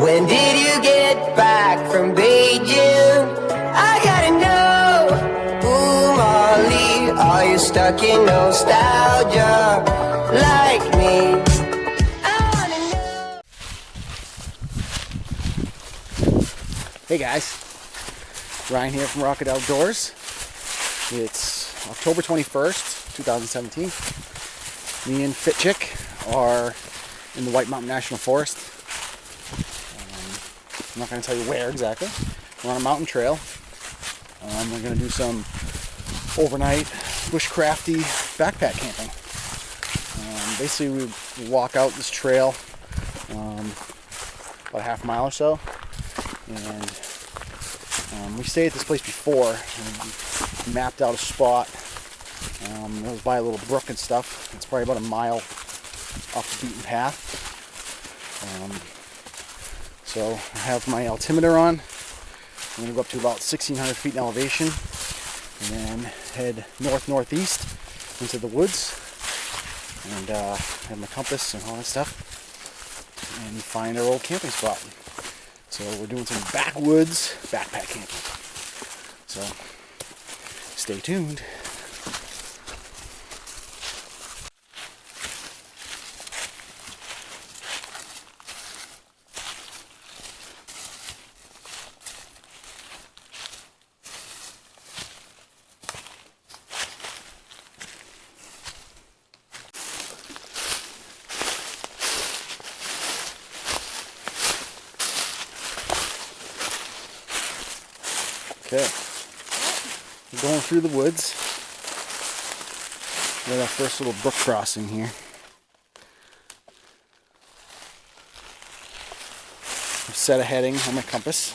When did you get back from Beijing? I gotta know. Ooh, Molly, are you stuck in nostalgia like me? I wanna know. Hey guys, Ryan here from Rocket Outdoors. It's October 21st, 2017. Me and Fitchick are in the White Mountain National Forest. I'm not going to tell you where exactly. We're on a mountain trail. We're going to do some overnight bushcrafty backpack camping. Basically, we walk out this trail about a half mile or so, and we stayed at this place before and we mapped out a spot. It was by a little brook and stuff. It's probably about a mile off the beaten path. So I have my altimeter on. I'm going to go up to about 1,600 feet in elevation and then head north-northeast into the woods and have my compass and all that stuff and find our old camping spot. So we're doing some backwoods backpack camping. So stay tuned. Okay, we're going through the woods. We're at our first little brook crossing here. I've set a heading on my compass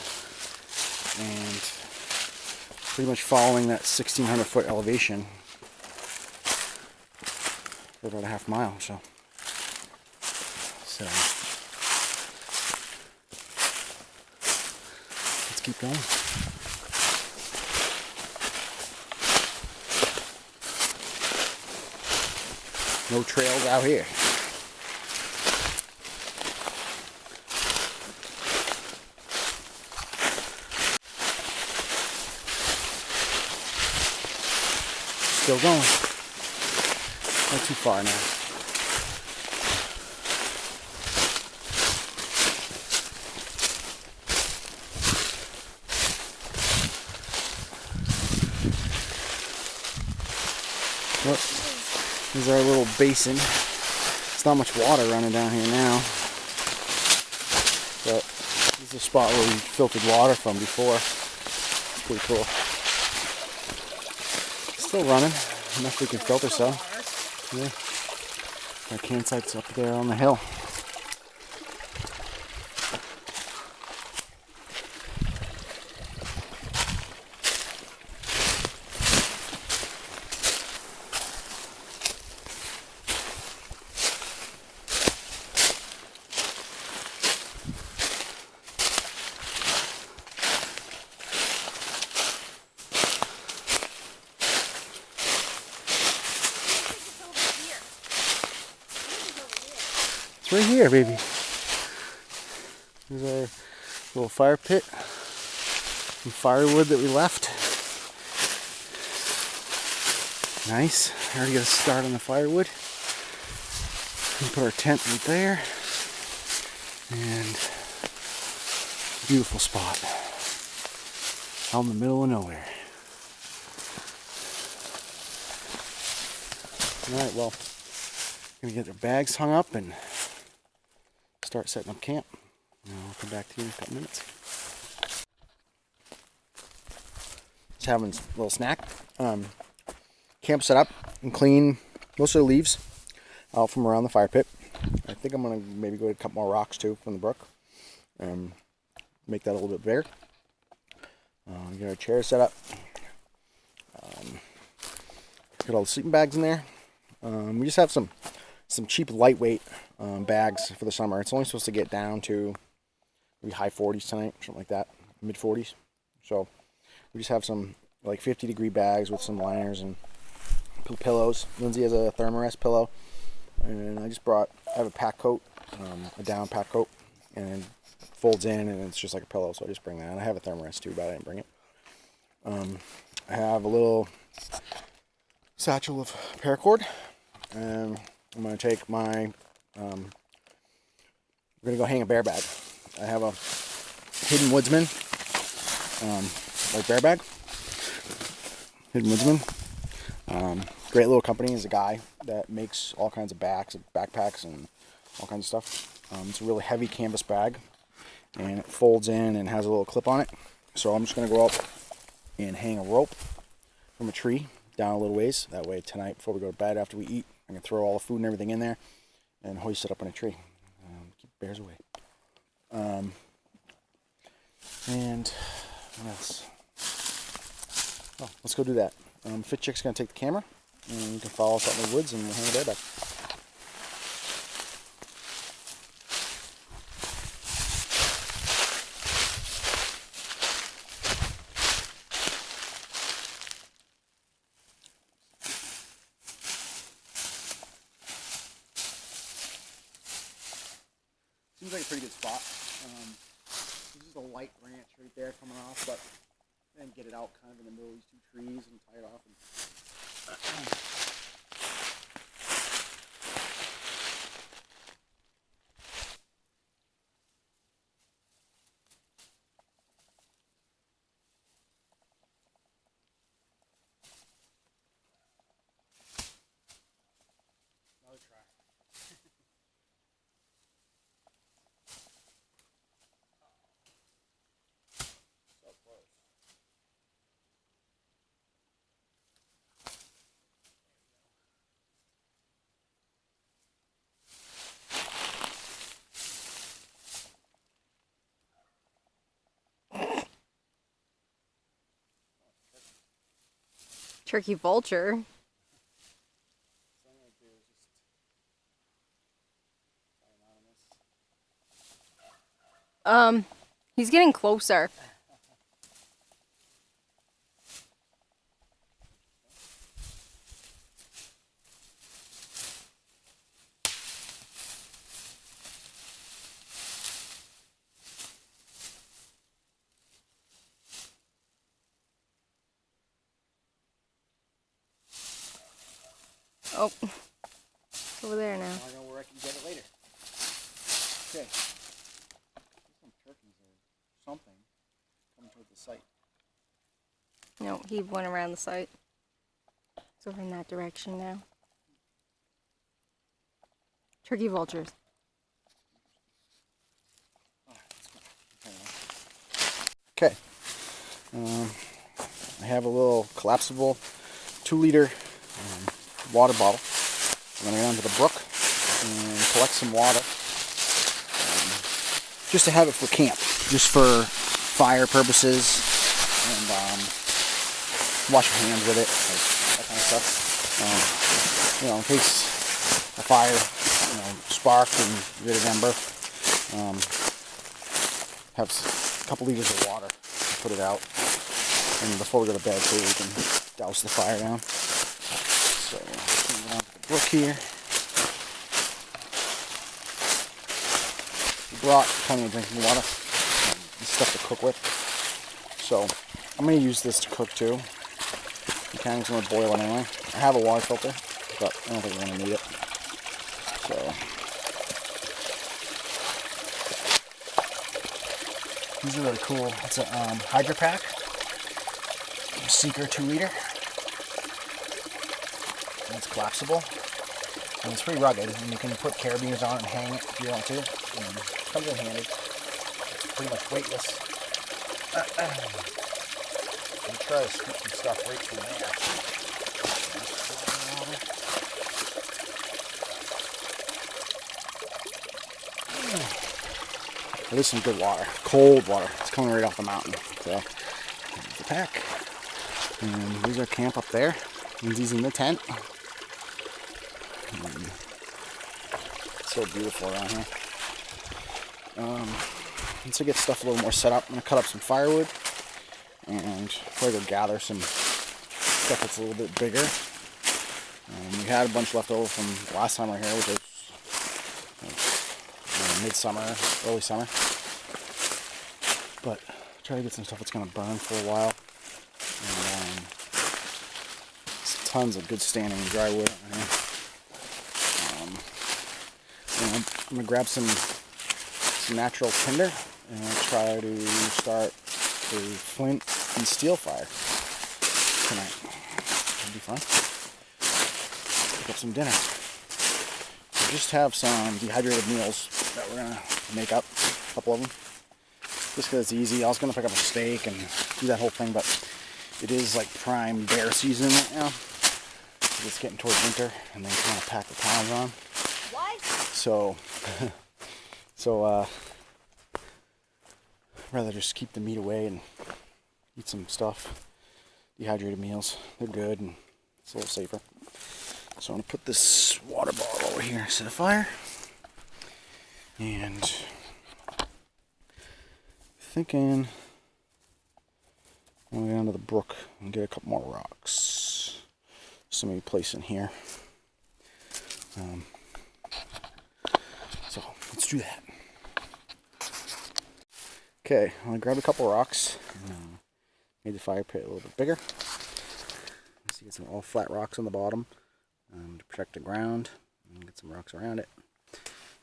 and pretty much following that 1,600 foot elevation for about a half mile or so. So let's keep going. No trails out here. Still going. Not too far now. Well, this is our little basin. It's not much water running down here now, but this is a spot where we filtered water from before. It's pretty cool. Still running, enough we can filter some. Yeah. Our campsite's up there on the hill. Right here, baby. There's our little fire pit. Some firewood that we left. Nice. I already got a start on the firewood. We put our tent right there. And beautiful spot. Out in the middle of nowhere. Alright, well, gonna get their bags hung up and start setting up camp. I'll come back to you in a couple minutes. Just having a little snack. Camp set up and clean most of the leaves out from around the fire pit. I think I'm going to maybe go to a couple more rocks too from the brook and make that a little bit bigger. Get our chairs set up. Get all the sleeping bags in there. We just have some cheap lightweight bags for the summer. It's only supposed to get down to maybe high 40s tonight, something like that, mid 40s. So we just have some like 50-degree bags with some liners and pillows. Lindsay has a Thermarest pillow, and I have a pack coat, a down pack coat, and folds in and it's just like a pillow, so I just bring that. I have a thermarest too, but I didn't bring it. I have a little satchel of paracord, and I'm going to take my, I'm going to go hang a bear bag. I have a Hidden Woodsman, like bear bag. Hidden Woodsman. Great little company. There's a guy that makes all kinds of backpacks and all kinds of stuff. It's a really heavy canvas bag, and it folds in and has a little clip on it. So I'm just going to go up and hang a rope from a tree down a little ways. That way tonight before we go to bed after we eat, I can throw all the food and everything in there and hoist it up in a tree. Keep bears away. And what else? Oh, let's go do that. Fitchick's going to take the camera, and you can follow us out in the woods and we'll hang a bear bag. Seems like a pretty good spot. This is a light branch right there coming off, but then get it out kind of in the middle of these two trees and tie it off. Another try. So close. Turkey vulture. He's getting closer. Oh, it's over there now. I know where I can get it later. Okay. Some turkeys or something coming towards the site. No, he went around the site. It's over in that direction now. Turkey vultures. Okay. I have a little collapsible 2-liter water bottle. I'm going to go down to the brook and collect some water. Just to have it for camp. Just for fire purposes. And wash your hands with it. Like that kind of stuff. In case a fire, sparked and get an ember. Have a couple liters of water to put it out. And before we go to bed, too, we can douse the fire down. So, I'm going down to the brook here. We brought plenty of drinking water and stuff to cook with. So, I'm going to use this to cook too. I'm kind of going to boil it anyway. I have a water filter, but I don't think we're going to need it. So, these are really cool. It's a Hydro Pack. Seeker 2-liter. And it's collapsible. And it's pretty rugged. And you can put carabiners on it and hang it if you want to. And it comes in handy. It's pretty much weightless. I'm try to scoop some stuff right from there. That is some good water. Cold water. It's coming right off the mountain. So, here's the pack. And here's our camp up there. Lindsay's in the tent. It's so beautiful around here. Once I get stuff a little more set up, I'm going to cut up some firewood and probably go gather some stuff that's a little bit bigger. We had a bunch left over from last time we were here, which was midsummer, early summer. but try to get some stuff that's going to burn for a while. And tons of good standing dry wood on here. I'm going to grab some natural tinder and I'll try to start a flint and steel fire tonight. It'll be fun. Pick up some dinner. We just have some dehydrated meals that we're going to make up, a couple of them. Just because it's easy. I was going to pick up a steak and do that whole thing, but it is like prime bear season right now. It's getting towards winter and they kind of pack the pounds on. What? So, rather just keep the meat away and eat some stuff. Dehydrated meals, they're good and it's a little safer. So I'm going to put this water bottle over here, set a fire, and thinking I'm going to go down to the brook and get a couple more rocks. So maybe place in here. So let's do that. Okay, I grabbed a couple rocks. Made the fire pit a little bit bigger. So you get some all flat rocks on the bottom to protect the ground, and get some rocks around it.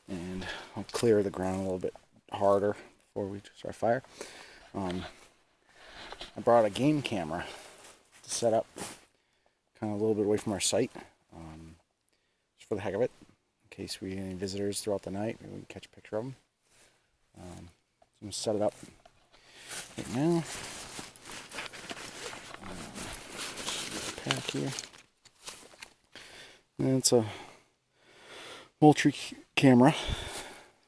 And I'll clear the ground a little bit harder before we start fire. I brought a game camera to set up kind of a little bit away from our site, just for the heck of it, in case we get any visitors throughout the night, maybe we can catch a picture of them. So I'm going to set it up right now. Pack here. And it's a Moultrie camera.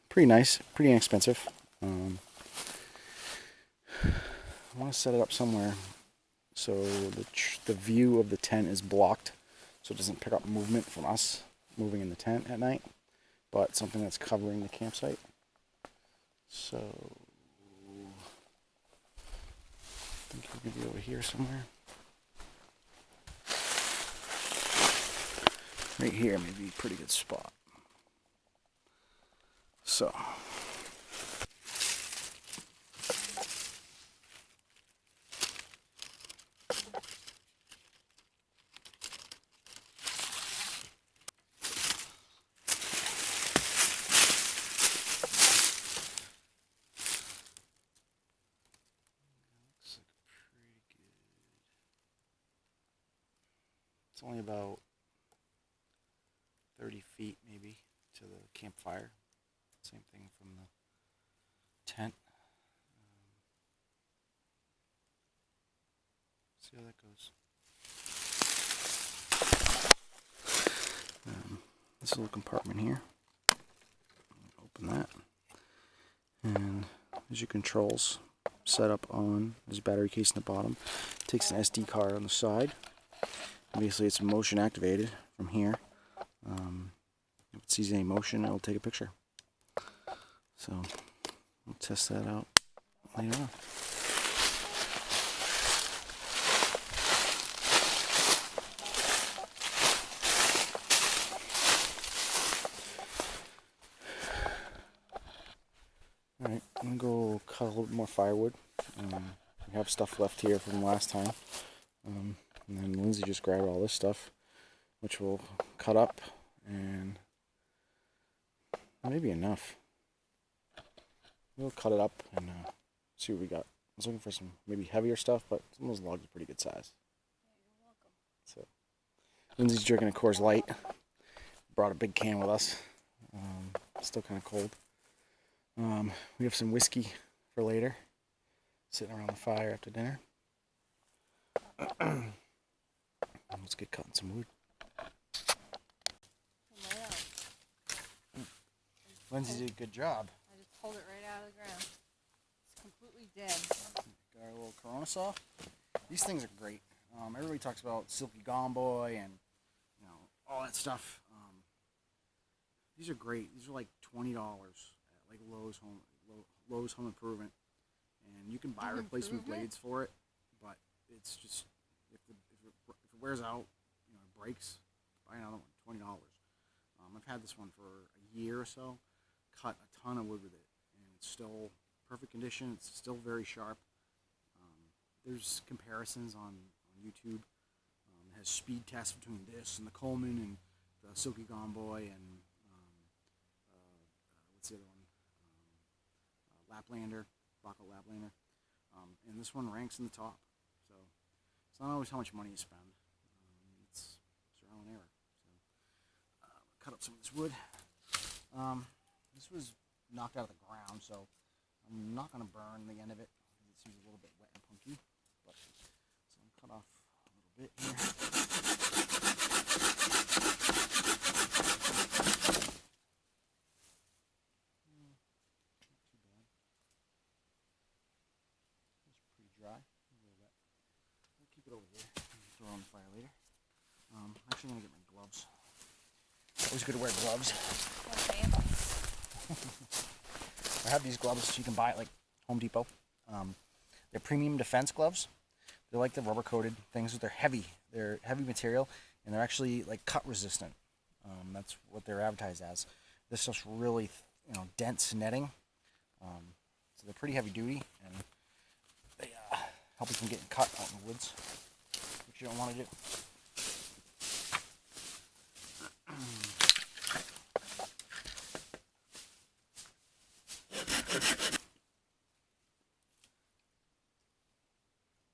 Pretty nice, pretty inexpensive. I want to set it up somewhere so the view of the tent is blocked, so it doesn't pick up movement from us moving in the tent at night, but something that's covering the campsite. So I think we're going to be over here somewhere. Right here may be a pretty good spot. So it's only about 30 feet maybe to the campfire. Same thing from the tent. See how that goes. This little compartment here. Open that. And there's your controls set up on. There's a battery case in the bottom. It takes an SD card on the side. Obviously it's motion activated from here. If it sees any motion, it'll take a picture. So we'll test that out later on. Alright, I'm going to go cut a little bit more firewood. We have stuff left here from last time. And then Lindsay just grabbed all this stuff, which we'll cut up, and maybe enough. We'll cut it up and see what we got. I was looking for some maybe heavier stuff, but some of those logs are pretty good size. You're welcome. So Lindsay's drinking a Coors Light. Brought a big can with us. Still kind of cold. We have some whiskey for later, sitting around the fire after dinner. Let's get cutting some wood. Lindsay did a good job. I just pulled it right out of the ground. It's completely dead. Got our little Corona saw. These things are great. Everybody talks about Silky Gomboy and all that stuff. These are great. These are like $20 at like Lowe's Home Improvement, and you can buy replacement blades for it. But it's just if it wears out, it breaks, buy another one. $20. I've had this one for a year or so. Cut a ton of wood with it, and it's still perfect condition. It's still very sharp. There's comparisons on YouTube. It has speed tests between this and the Coleman and the Silky Gone Boy and what's the other one? Laplander, Rocco Laplander. And this one ranks in the top. So it's not always how much money you spend. It's trial and error. So cut up some of this wood. This was knocked out of the ground, so I'm not going to burn the end of it. It seems a little bit wet and punky. But, so I'm cut off a little bit here. Not too bad. It's pretty dry, a little wet. We'll keep it over here. Throw it on the fire later. Actually, I'm going to get my gloves. Always good to wear gloves. Okay. I have these gloves you can buy at like Home Depot. They're premium defense gloves. They're like the rubber coated things. They're heavy. They're heavy material, and they're actually like cut resistant. That's what they're advertised as. This stuff's really, dense netting. So they're pretty heavy duty, and they help you from getting cut out in the woods, which you don't want to do.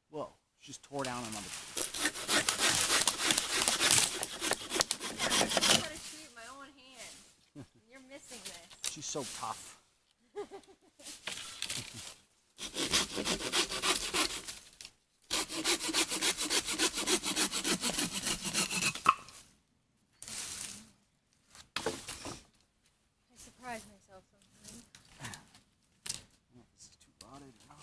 Whoa, just tore down another. I gotta shoot my own hand. You're missing this. She's so tough. I surprise myself sometimes. Oh, this is too rotted. No.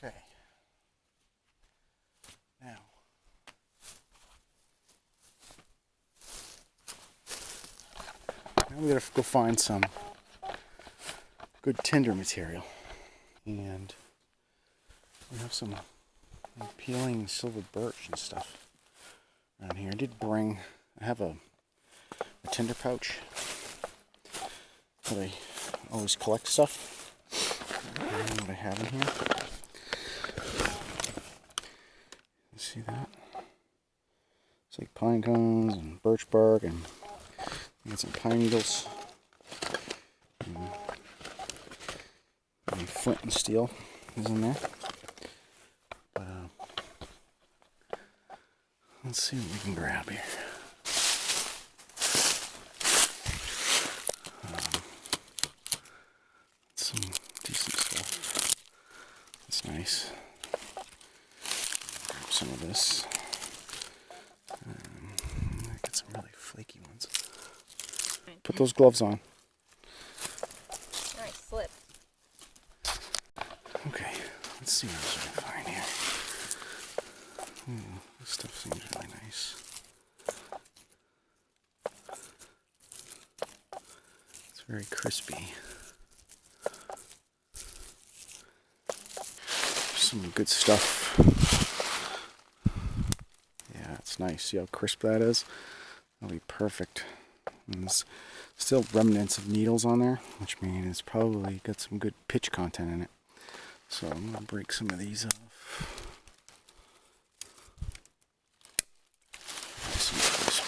Okay. Now, we gotta go find some good tinder material, and we have some peeling silver birch and stuff around here. I have a tinder pouch that I always collect stuff. And what I have in here. You see that? It's like pine cones and birch bark, and I got some pine needles. And flint and steel is in there. But let's see what we can grab here. Some decent stuff. That's nice. Grab some of this. Get some really flaky ones. Put those gloves on. Nice slip. Okay, let's see what else we can find here. This stuff seems really nice. It's very crispy. Some good stuff. Yeah, it's nice. See how crisp that is? That'll be perfect. And there's still remnants of needles on there, which means it's probably got some good pitch content in it. So I'm going to break some of these off. Nice and crisp.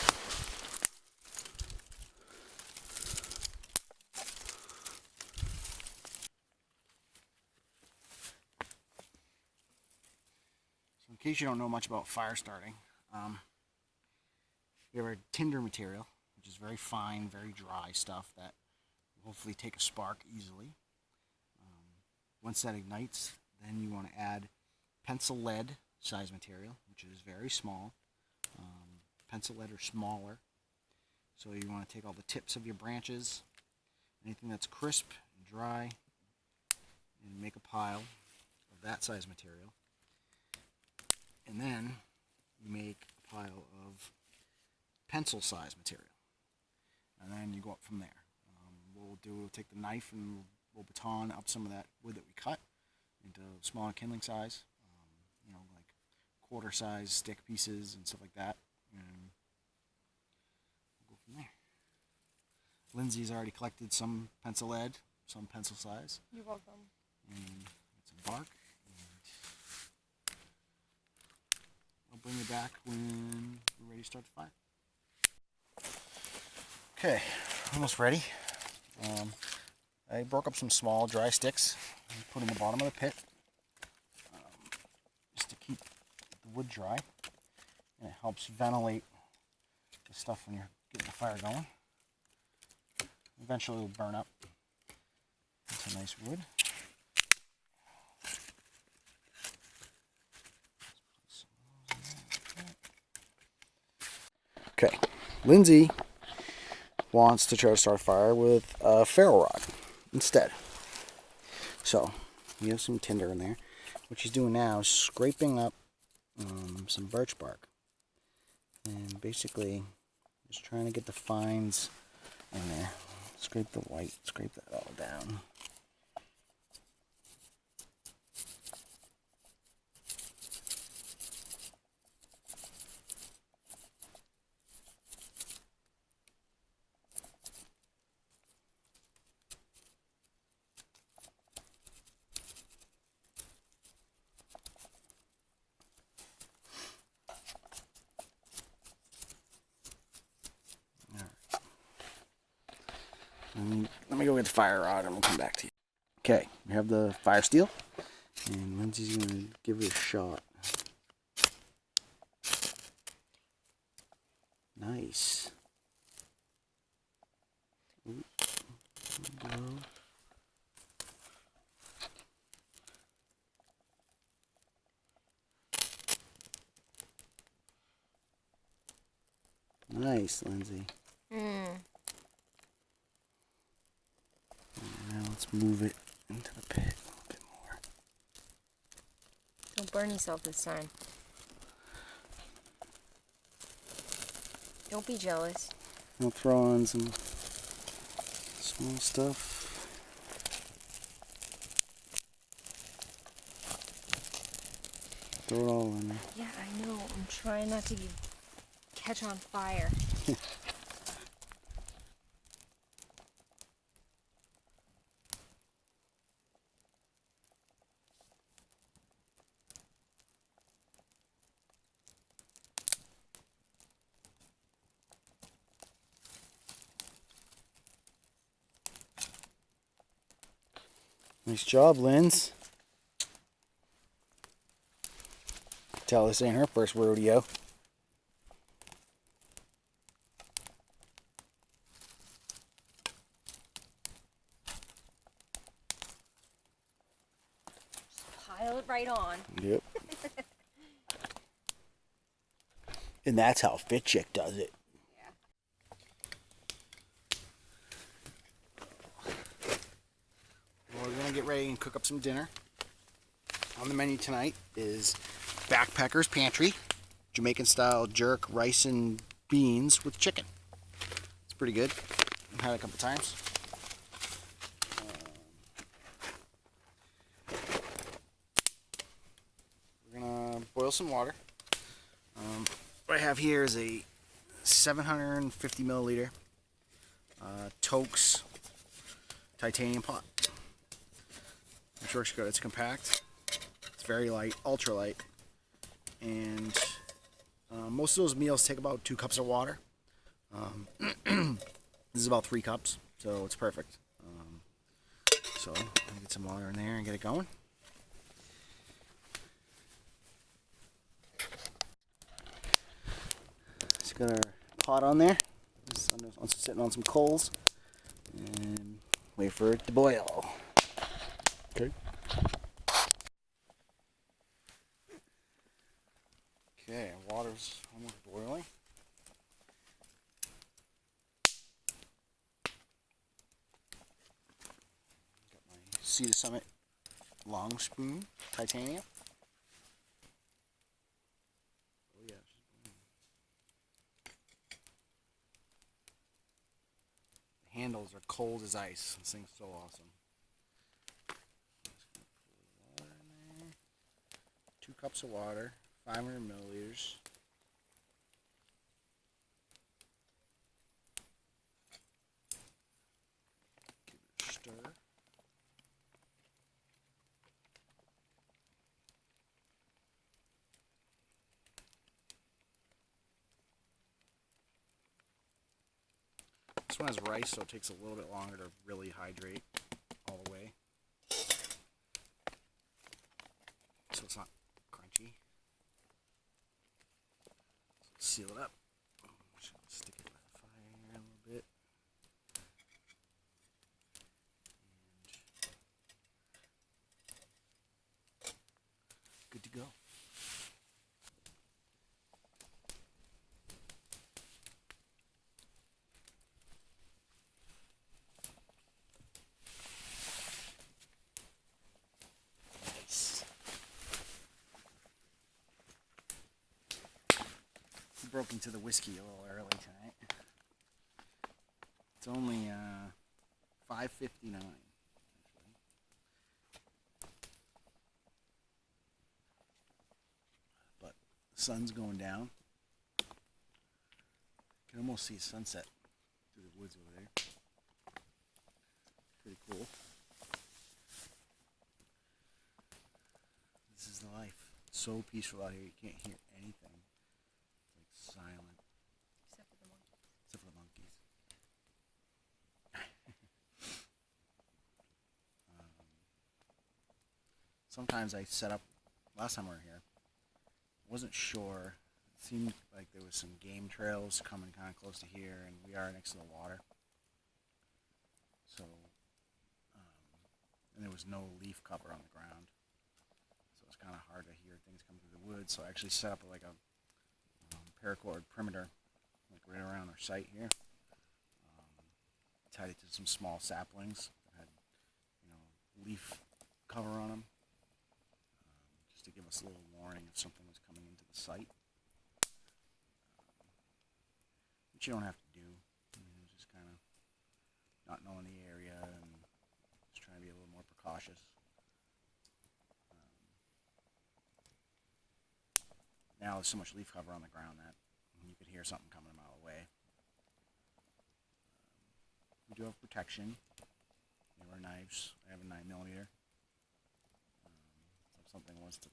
So in case you don't know much about fire starting, we have our tinder material, which is very fine, very dry stuff that will hopefully take a spark easily. once that ignites, then you want to add pencil lead size material, which is very small. Pencil lead or smaller. So you want to take all the tips of your branches, anything that's crisp and dry, and make a pile of that size material. And then you make a pile of pencil size material. And then you go up from there. We'll take the knife and we'll baton up some of that wood that we cut into smaller kindling size, like quarter size stick pieces and stuff like that. And we'll go from there. Lindsay's already collected some pencil lead, some pencil size. You're welcome. And some bark. And I'll bring you back when we're ready to start the fire. Okay, almost ready. I broke up some small dry sticks and put in the bottom of the pit just to keep the wood dry, and it helps ventilate the stuff when you're getting the fire going. Eventually it'll burn up into nice wood. Okay, Lindsay wants to try to start a fire with a ferro rod instead. So, we have some tinder in there. What she's doing now is scraping up some birch bark. And basically, just trying to get the fines in there. Scrape the white, scrape that all down. Let me go get the fire rod and we'll come back to you. Okay, we have the fire steel, and Lindsay's going to give it a shot. Nice. Ooh, there we go. Nice, Lindsay. Now let's move it into the pit a little bit more. Don't burn yourself this time. Don't be jealous. I'll throw on some small stuff. Throw it all in there. Yeah, I know. I'm trying not to catch on fire. Nice job, Linz. Tell this ain't her first rodeo. Pile it right on. Yep. And that's how Fitchick does it. We're gonna get ready and cook up some dinner. On the menu tonight is Backpacker's Pantry, Jamaican style jerk, rice and beans with chicken. It's pretty good. I've had it a couple times. We're gonna boil some water. What I have here is a 750 milliliter Tokes titanium pot. Which works good. It's compact, it's very light, ultra light, and most of those meals take about 2 cups of water. This is about 3 cups, so it's perfect. So I'm gonna get some water in there and get it going. Just got our pot on there. It's sitting on some coals, and wait for it to boil. Okay. oil's almost boiling. Got my Sea to Summit long spoon, titanium. Oh yeah. The handles are cold as ice. This thing's so awesome. Just gonna pour the water in there. 2 cups of water, 500 milliliters. Give it a stir. This one has rice, so it takes a little bit longer to really hydrate all the way. So it's not crunchy. So seal it up. Just gonna stick it by the fire a little bit. And good to go. Nice. Broke into the whiskey a little early tonight. It's only $5.59. But the sun's going down. You can almost see a sunset through the woods over there. Pretty cool. This is the life. It's so peaceful out here, you can't hear anything. It's like silent. Except for the monkeys. Except for the monkeys. Sometimes I set up, last time we were here, wasn't sure. It seemed like there was some game trails coming kind of close to here, and we are next to the water. So, and there was no leaf cover on the ground. So it's kind of hard to hear things come through the woods. So I actually set up like a paracord perimeter, like right around our site here. Tied it to some small saplings that had, leaf cover on them, just to give us a little warning if something was coming into the site. Which you don't have to do. Just kind of not knowing the area and just trying to be a little more precautious. Now there's so much leaf cover on the ground that you could hear something coming a mile away. We do have protection. We have our knives. I have a 9mm. So if something was to,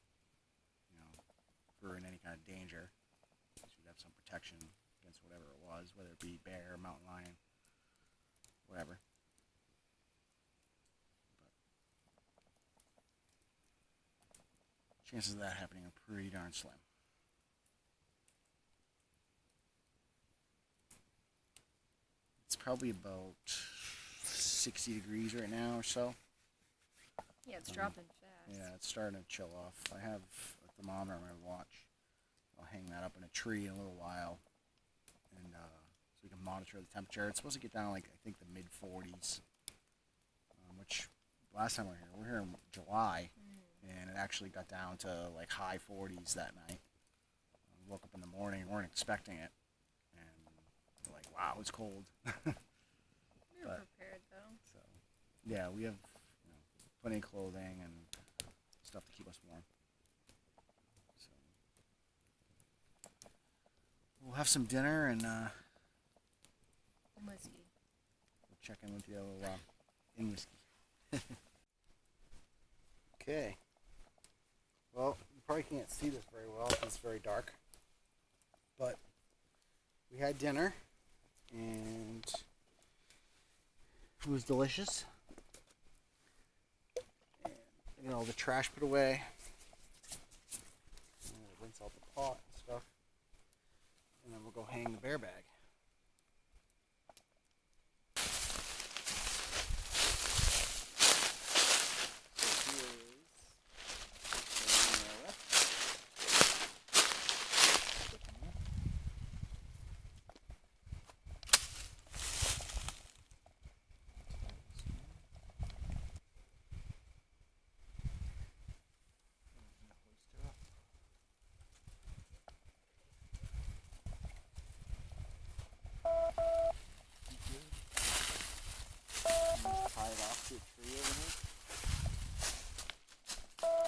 if we're in any kind of danger, we'd have some protection against whatever it was, whether it be bear, mountain lion, whatever. But chances of that happening are pretty darn slim. It's probably about 60 degrees right now or so. Yeah, it's dropping fast. Yeah, it's starting to chill off. I have a thermometer on my watch. I'll hang that up in a tree in a little while, and so we can monitor the temperature. It's supposed to get down like I think the mid 40s, which last time we were here in July, and it actually got down to like high 40s that night. I woke up in the morning, weren't expecting it. Like, wow, it's cold. We were prepared though. So, yeah, we have plenty of clothing and stuff to keep us warm. So, we'll have some dinner and Whiskey. we'll check in with you in whiskey. Okay. Well, you probably can't see this very well because it's very dark. But we had dinner. And it was delicious. And all the trash put away. And we'll rinse out the pot and stuff. And then we'll go hang the bear bag. So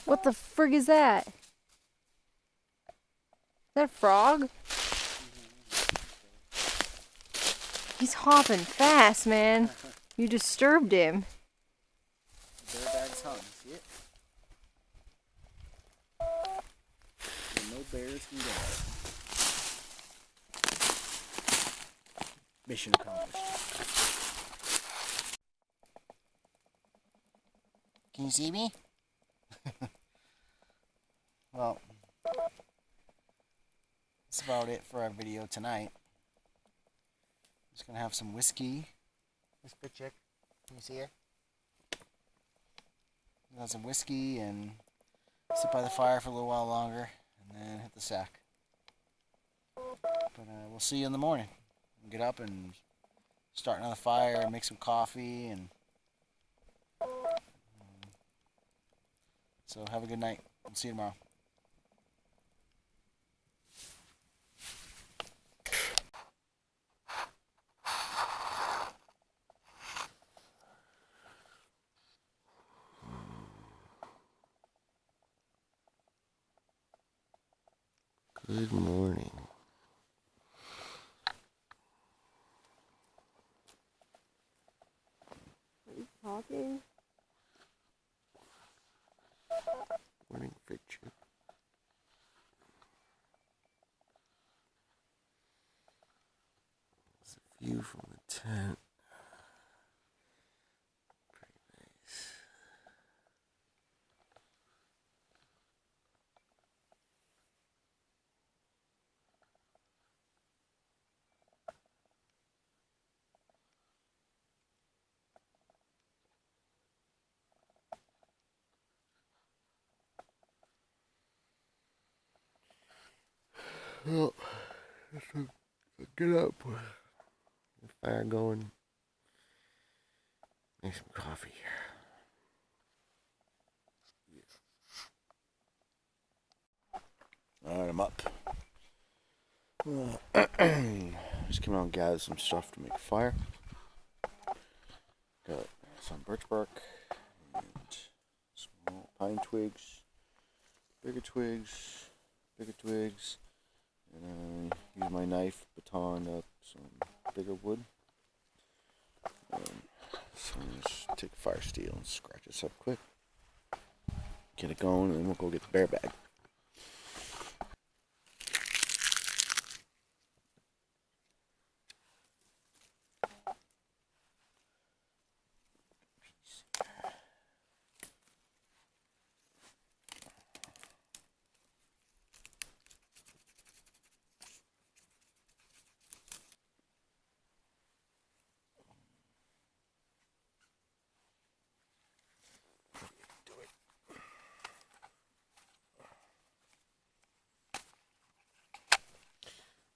What the frig is that? Is that a frog? He's hopping fast, man. You disturbed him. Bear bag's hung, see it? And no bears can get out. Mission accomplished. Can you see me? Well, that's about it for our video tonight. Just gonna have some whiskey. Miss Fitchick, can you see her? Have some whiskey and sit by the fire for a little while longer, and then hit the sack. But we'll see you in the morning. We'll get up and start another fire and make some coffee, and so have a good night. We'll see you tomorrow. Good morning. Are you talking? Morning, Fitchick. There's a view from the tent. Pretty nice. Well, get up, get the fire going, make some coffee. Alright, I'm up. Just came out and gathered some stuff to make a fire. Got some birch bark and small pine twigs, bigger twigs, and then use my knife, baton up some bigger wood. So I'm just take fire steel and scratch this up quick, get it going, and then we'll go get the bear bag.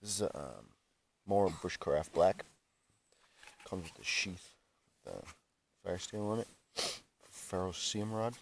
This is more bushcraft black. Comes with a sheath with fire steel on it. Ferrocerium rod.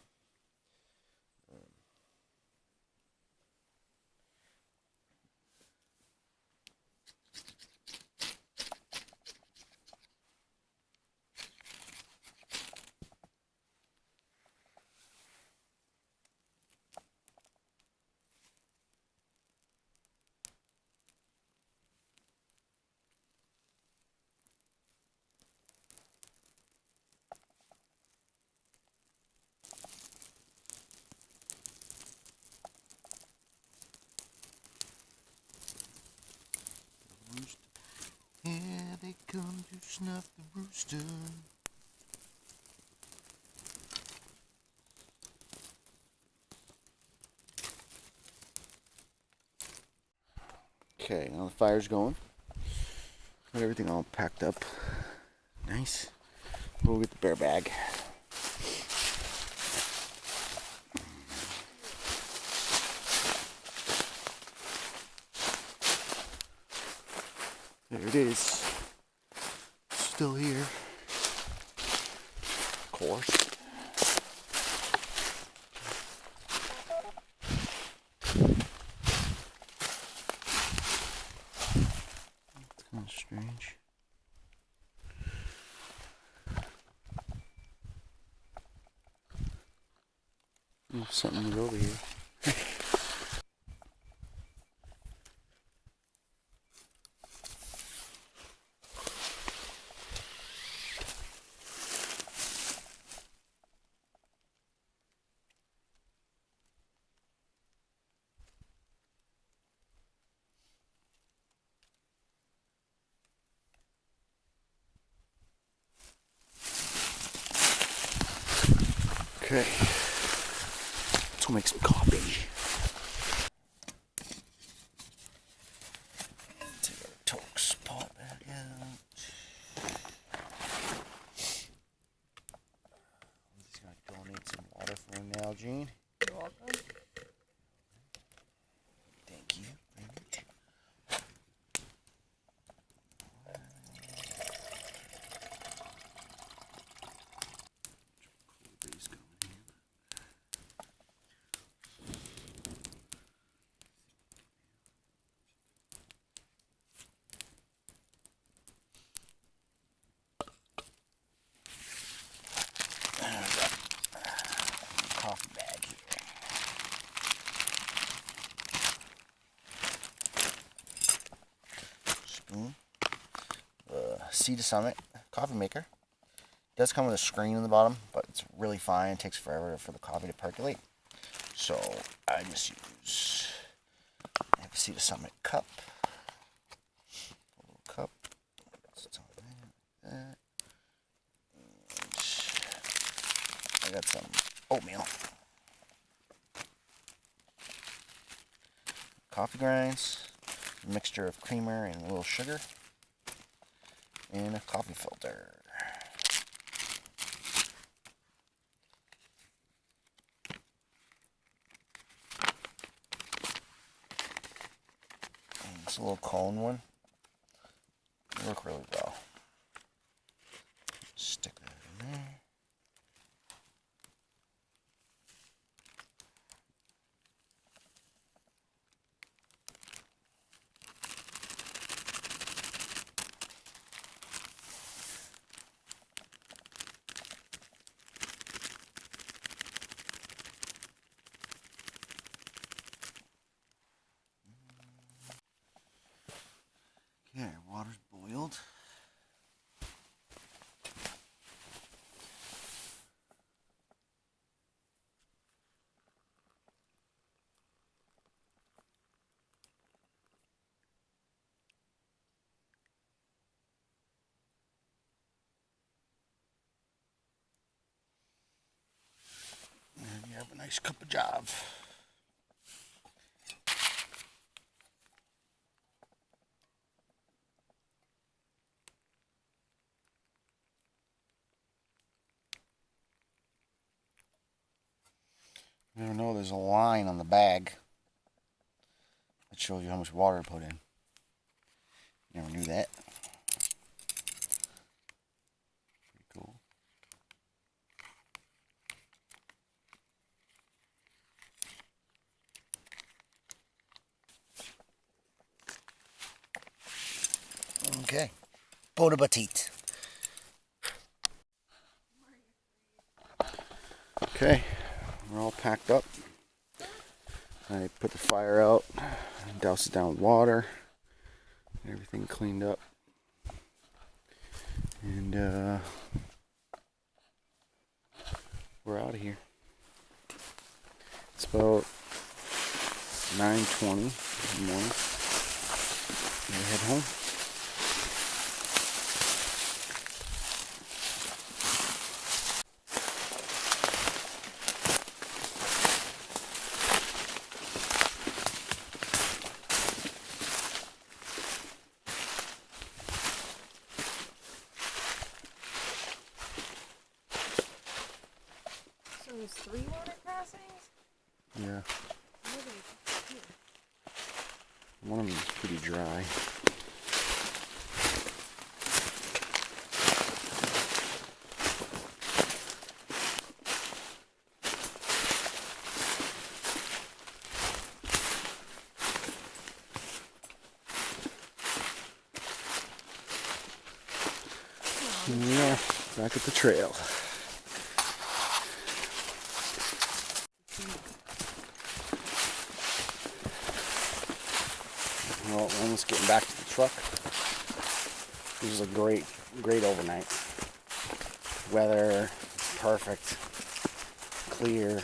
Here they come to snuff the rooster. Okay, now the fire's going. Got everything all packed up. Nice. We'll get the bear bag. There it is. Still here. Of course. It's kind of strange. Something's over here. Okay, let's go make some coffee. Take our Toast pot back out. I'm just gonna donate some water for him now, Gene. You're welcome. Thank you very much. Coffee bag here. Spoon. Sea to Summit coffee maker. It does come with a screen in the bottom, but it's really fine. It takes forever for the coffee to percolate. So I just use a Sea to Summit cup. A little cup. And I got some oatmeal. Coffee grinds, a mixture of creamer and a little sugar, and a coffee filter. And it's a little cone one. They work really well. Stick that in there. Okay, water's boiled. And you have a nice cup of job. You never know, there's a line on the bag that shows you how much water to put in. Never knew that. Pretty cool. Okay. Bon appetit. Okay. We're all packed up. I put the fire out, doused it down with water, everything cleaned up, and we're out of here. It's about 9:20 in the morning. We head home. So there's 3 water crossings? Yeah, What are they here? one of them is pretty dry. Yeah, back at the trail. just getting back to the truck. This was a great overnight. Weather, perfect, clear,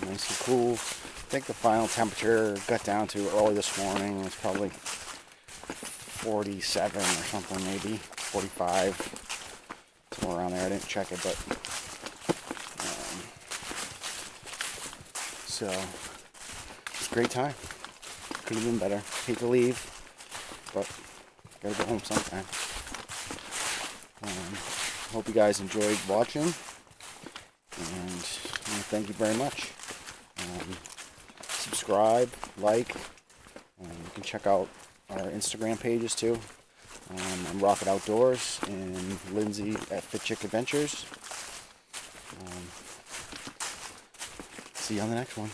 nice and cool. I think the final temperature got down to early this morning. It was probably 47 or something, maybe 45, somewhere around there. I didn't check it, but so it's a great time. Could have been better. Hate to leave, but gotta go home sometime. Hope you guys enjoyed watching, and thank you very much. Subscribe, like, you can check out our Instagram pages too. I'm Rocket Outdoors and Lindsay at Fitchick Adventures. See you on the next one.